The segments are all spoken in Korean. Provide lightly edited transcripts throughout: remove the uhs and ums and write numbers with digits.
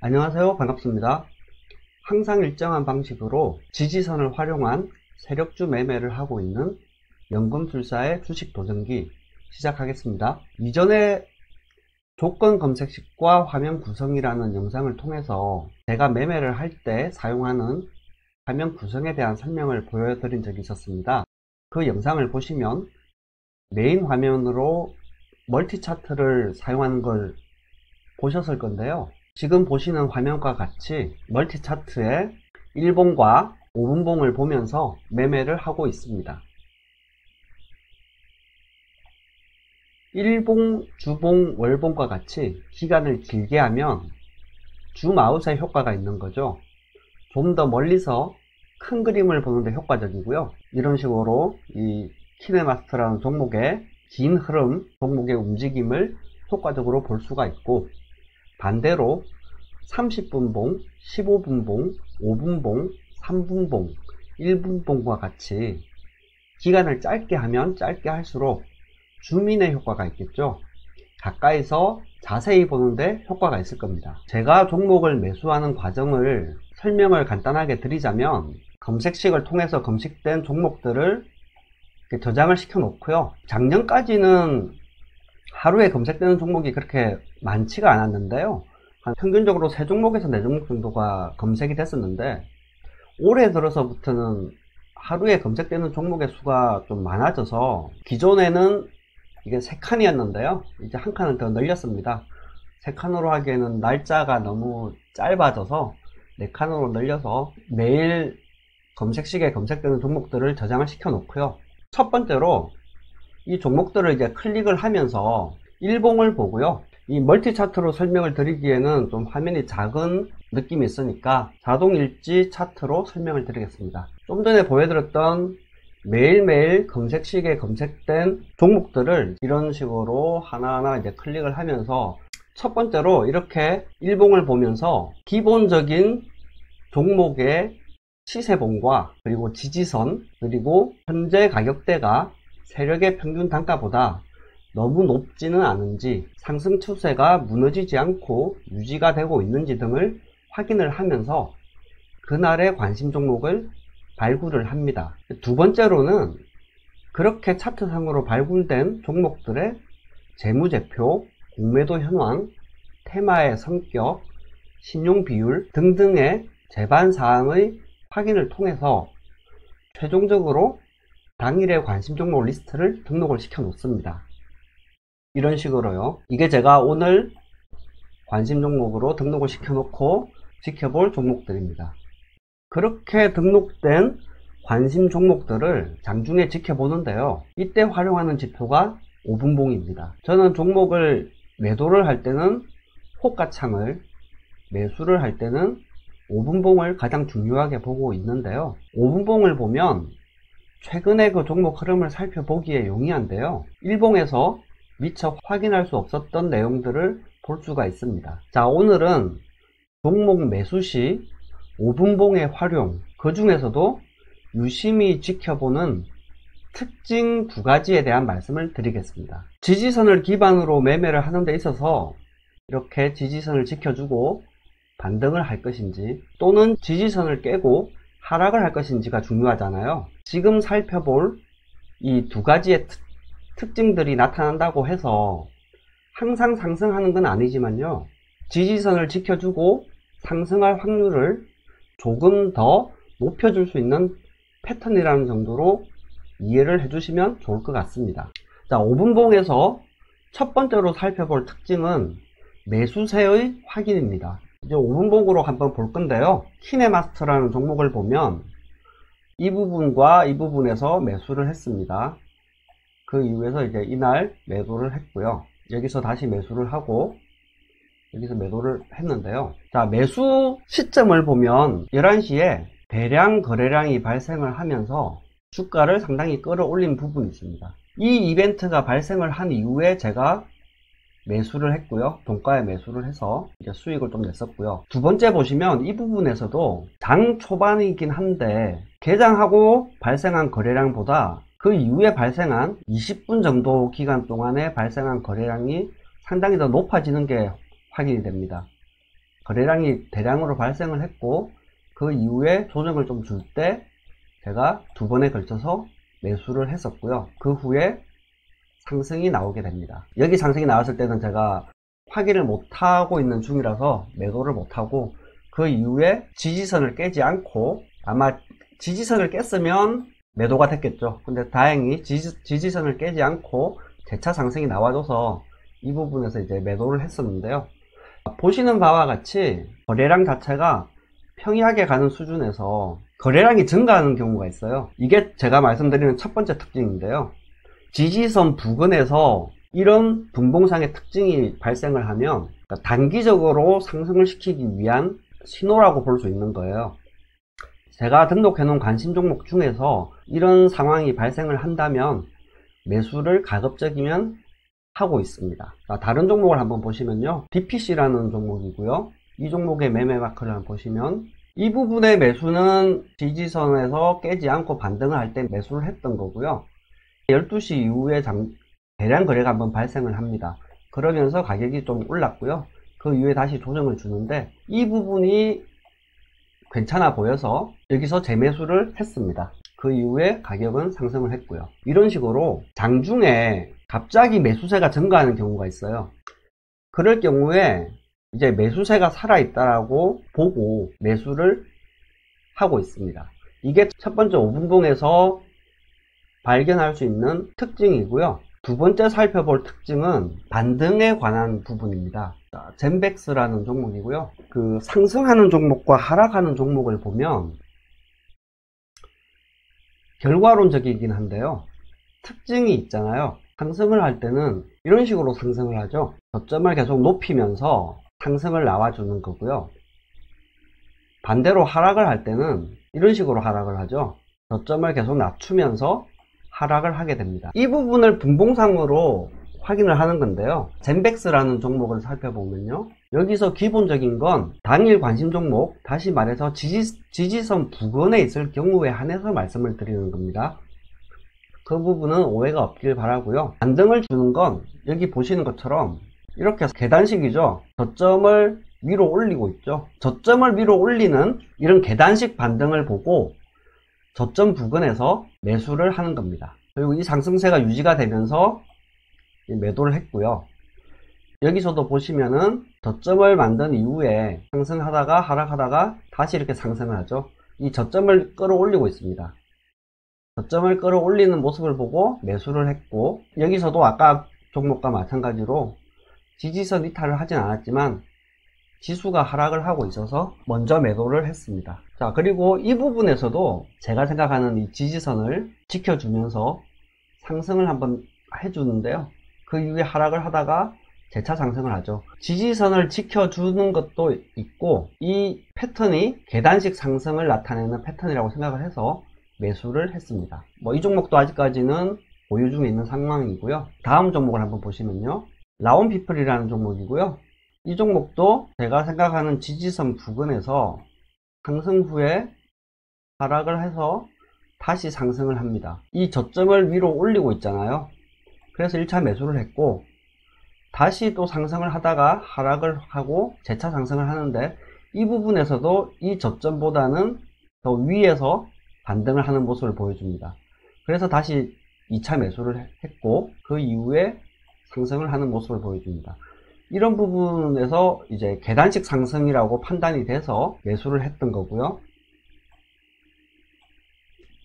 안녕하세요. 반갑습니다. 항상 일정한 방식으로 지지선을 활용한 세력주 매매를 하고 있는 연금술사의 주식 도전기 시작하겠습니다. 이전에 조건 검색식과 화면 구성이라는 영상을 통해서 제가 매매를 할 때 사용하는 화면 구성에 대한 설명을 보여드린 적이 있었습니다. 그 영상을 보시면 메인 화면으로 멀티 차트를 사용하는 걸 보셨을 건데요. 지금 보시는 화면과 같이 멀티 차트에 1봉과 5분봉을 보면서 매매를 하고 있습니다. 1봉, 주봉, 월봉과 같이 기간을 길게 하면 줌아웃의 효과가 있는 거죠. 좀 더 멀리서 큰 그림을 보는데 효과적이고요. 이런 식으로 이 키네마스터라는 종목의 긴 흐름, 종목의 움직임을 효과적으로 볼 수가 있고, 반대로 30분봉, 15분봉, 5분봉, 3분봉, 1분봉과 같이 기간을 짧게 하면 짧게 할수록 줌인의 효과가 있겠죠. 가까이서 자세히 보는데 효과가 있을 겁니다. 제가 종목을 매수하는 과정을 설명을 간단하게 드리자면, 검색식을 통해서 검색된 종목들을 저장을 시켜 놓고요. 작년까지는 하루에 검색되는 종목이 그렇게 많지가 않았는데요. 평균적으로 3종목에서 4종목 정도가 검색이 됐었는데, 올해 들어서부터는 하루에 검색되는 종목의 수가 좀 많아져서, 기존에는 이게 3칸이었는데요. 이제 한 칸을 더 늘렸습니다. 3칸으로 하기에는 날짜가 너무 짧아져서 4칸으로 늘려서 매일 검색식에 검색되는 종목들을 저장을 시켜 놓고요. 첫 번째로 이 종목들을 이제 클릭을 하면서 1봉을 보고요. 이 멀티 차트로 설명을 드리기에는 좀 화면이 작은 느낌이 있으니까 자동일지 차트로 설명을 드리겠습니다. 좀 전에 보여드렸던 매일매일 검색식에 검색된 종목들을 이런 식으로 하나하나 이제 클릭을 하면서, 첫 번째로 이렇게 1봉을 보면서 기본적인 종목의 시세봉과 그리고 지지선, 그리고 현재 가격대가 세력의 평균 단가보다 너무 높지는 않은지, 상승 추세가 무너지지 않고 유지가 되고 있는지 등을 확인을 하면서 그날의 관심 종목을 발굴을 합니다. 두 번째로는 그렇게 차트상으로 발굴된 종목들의 재무제표, 공매도 현황, 테마의 성격, 신용 비율 등등의 제반 사항의 확인을 통해서 최종적으로 당일의 관심 종목 리스트를 등록을 시켜 놓습니다. 이런 식으로요. 이게 제가 오늘 관심 종목으로 등록을 시켜 놓고 지켜볼 종목들입니다. 그렇게 등록된 관심 종목들을 장중에 지켜보는데요. 이때 활용하는 지표가 5분봉입니다. 저는 종목을 매도를 할 때는 호가창을, 매수를 할 때는 5분봉을 가장 중요하게 보고 있는데요. 5분봉을 보면 최근에 그 종목 흐름을 살펴보기에 용이한데요. 1봉에서 미처 확인할 수 없었던 내용들을 볼 수가 있습니다. 자, 오늘은 종목 매수 시 5분봉의 활용, 그 중에서도 유심히 지켜보는 특징 2가지에 대한 말씀을 드리겠습니다. 지지선을 기반으로 매매를 하는 데 있어서 이렇게 지지선을 지켜주고 반등을 할 것인지, 또는 지지선을 깨고 하락을 할 것인지가 중요하잖아요. 지금 살펴볼 이 2가지의 특징들이 나타난다고 해서 항상 상승하는 건 아니지만요, 지지선을 지켜주고 상승할 확률을 조금 더 높여줄 수 있는 패턴이라는 정도로 이해를 해주시면 좋을 것 같습니다. 자, 5분봉에서 첫 번째로 살펴볼 특징은 매수세의 확인입니다. 이제 5분봉으로 한번 볼 건데요. 키네마스터라는 종목을 보면 이 부분과 이 부분에서 매수를 했습니다. 그 이후에서 이제 이날 매도를 했고요. 여기서 다시 매수를 하고 여기서 매도를 했는데요. 자, 매수 시점을 보면 11시에 대량 거래량이 발생을 하면서 주가를 상당히 끌어올린 부분이 있습니다. 이 이벤트가 발생을 한 이후에 제가 매수를 했고요. 종가에 매수를 해서 이제 수익을 좀 냈었고요. 두 번째 보시면 이 부분에서도 장 초반이긴 한데 개장하고 발생한 거래량보다 그 이후에 발생한 20분 정도 기간 동안에 발생한 거래량이 상당히 더 높아지는 게 확인이 됩니다. 거래량이 대량으로 발생을 했고 그 이후에 조정을 좀 줄 때 제가 두 번에 걸쳐서 매수를 했었고요. 그 후에 상승이 나오게 됩니다. 여기 상승이 나왔을 때는 제가 확인을 못하고 있는 중이라서 매도를 못하고 그 이후에 지지선을 깨지 않고, 아마 지지선을 깼으면 매도가 됐겠죠. 근데 다행히 지지선을 깨지 않고 재차 상승이 나와줘서 이 부분에서 이제 매도를 했었는데요. 보시는 바와 같이 거래량 자체가 평이하게 가는 수준에서 거래량이 증가하는 경우가 있어요. 이게 제가 말씀드리는 첫 번째 특징인데요. 지지선 부근에서 이런 분봉상의 특징이 발생을 하면 단기적으로 상승을 시키기 위한 신호라고 볼 수 있는 거예요. 제가 등록해 놓은 관심 종목 중에서 이런 상황이 발생을 한다면 매수를 가급적이면 하고 있습니다. 다른 종목을 한번 보시면요, DPC라는 종목이고요. 이 종목의 매매 마크를 한번 보시면 이 부분의 매수는 지지선에서 깨지 않고 반등을 할 때 매수를 했던 거고요. 12시 이후에 대량 거래가 한번 발생을 합니다. 그러면서 가격이 좀 올랐고요. 그 이후에 다시 조정을 주는데 이 부분이 괜찮아 보여서 여기서 재매수를 했습니다. 그 이후에 가격은 상승을 했고요. 이런 식으로 장중에 갑자기 매수세가 증가하는 경우가 있어요. 그럴 경우에 이제 매수세가 살아있다라고 보고 매수를 하고 있습니다. 이게 첫 번째 5분봉에서 발견할 수 있는 특징이고요. 두 번째 살펴볼 특징은 반등에 관한 부분입니다. 젠백스라는 종목이고요. 그 상승하는 종목과 하락하는 종목을 보면 결과론적이긴 한데요. 특징이 있잖아요. 상승을 할 때는 이런 식으로 상승을 하죠. 저점을 계속 높이면서 상승을 나와주는 거고요. 반대로 하락을 할 때는 이런 식으로 하락을 하죠. 저점을 계속 낮추면서 하락을 하게 됩니다. 이 부분을 분봉상으로 확인을 하는 건데요. 젠백스라는 종목을 살펴보면요, 여기서 기본적인 건 당일 관심 종목, 다시 말해서 지지선 부근에 있을 경우에 한해서 말씀을 드리는 겁니다. 그 부분은 오해가 없길 바라고요. 반등을 주는 건 여기 보시는 것처럼 이렇게 계단식이죠. 저점을 위로 올리고 있죠. 저점을 위로 올리는 이런 계단식 반등을 보고 저점 부근에서 매수를 하는 겁니다. 그리고 이 상승세가 유지가 되면서 매도를 했고요. 여기서도 보시면은 저점을 만든 이후에 상승하다가 하락하다가 다시 이렇게 상승을 하죠. 이 저점을 끌어올리고 있습니다. 저점을 끌어올리는 모습을 보고 매수를 했고, 여기서도 아까 종목과 마찬가지로 지지선 이탈을 하진 않았지만 지수가 하락을 하고 있어서 먼저 매도를 했습니다. 자, 그리고 이 부분에서도 제가 생각하는 이 지지선을 지켜주면서 상승을 한번 해주는데요. 그 이후에 하락을 하다가 재차 상승을 하죠. 지지선을 지켜주는 것도 있고, 이 패턴이 계단식 상승을 나타내는 패턴이라고 생각을 해서 매수를 했습니다. 이 종목도 아직까지는 보유 중에 있는 상황이고요. 다음 종목을 한번 보시면요, 라온피플이라는 종목이고요. 이 종목도 제가 생각하는 지지선 부근에서 상승 후에 하락을 해서 다시 상승을 합니다. 이 저점을 위로 올리고 있잖아요. 그래서 1차 매수를 했고, 다시 또 상승을 하다가 하락을 하고 재차 상승을 하는데, 이 부분에서도 이 저점보다는 더 위에서 반등을 하는 모습을 보여줍니다. 그래서 다시 2차 매수를 했고, 그 이후에 상승을 하는 모습을 보여줍니다. 이런 부분에서 이제 계단식 상승이라고 판단이 돼서 매수를 했던 거고요.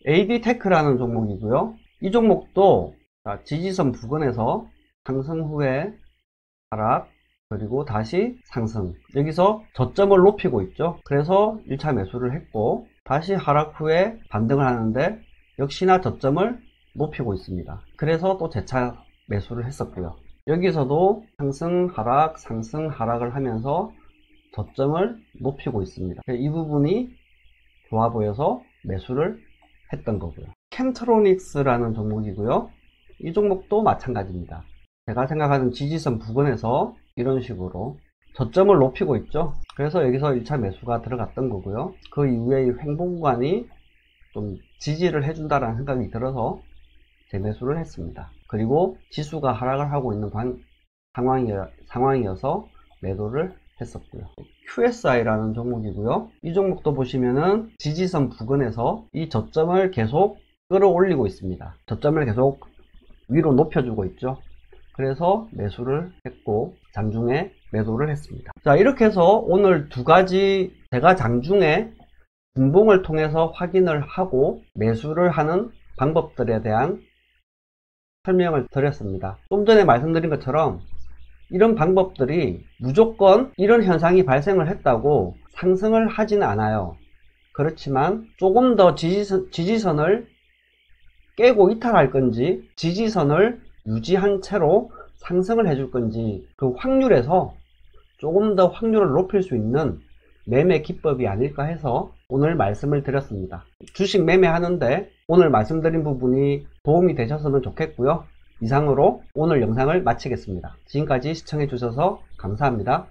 AD테크라는 종목이고요. 이 종목도 지지선 부근에서 상승 후에 하락, 그리고 다시 상승, 여기서 저점을 높이고 있죠. 그래서 1차 매수를 했고, 다시 하락 후에 반등을 하는데 역시나 저점을 높이고 있습니다. 그래서 또 재차 매수를 했었고요. 여기서도 상승 하락 상승 하락을 하면서 저점을 높이고 있습니다. 이 부분이 좋아 보여서 매수를 했던 거고요. 켄트로닉스라는 종목이고요. 이 종목도 마찬가지입니다. 제가 생각하는 지지선 부근에서 이런 식으로 저점을 높이고 있죠. 그래서 여기서 1차 매수가 들어갔던 거고요. 그 이후에 이 횡보 구간이 좀 지지를 해준다는 생각이 들어서 재매수를 했습니다. 그리고 지수가 하락을 하고 있는 상황이어서 매도를 했었고요. QSI라는 종목이고요. 이 종목도 보시면은 지지선 부근에서 이 저점을 계속 끌어올리고 있습니다. 저점을 계속 위로 높여주고 있죠. 그래서 매수를 했고 장중에 매도를 했습니다. 자, 이렇게 해서 오늘 두 가지 제가 장중에 분봉을 통해서 확인을 하고 매수를 하는 방법들에 대한 설명을 드렸습니다. 좀 전에 말씀드린 것처럼 이런 방법들이 무조건 이런 현상이 발생을 했다고 상승을 하지는 않아요. 그렇지만 조금 더 지지선을 깨고 이탈할 건지 지지선을 유지한 채로 상승을 해줄 건지 그 확률에서 조금 더 확률을 높일 수 있는 매매 기법이 아닐까 해서 오늘 말씀을 드렸습니다. 주식 매매하는데 오늘 말씀드린 부분이 도움이 되셨으면 좋겠고요. 이상으로 오늘 영상을 마치겠습니다. 지금까지 시청해 주셔서 감사합니다.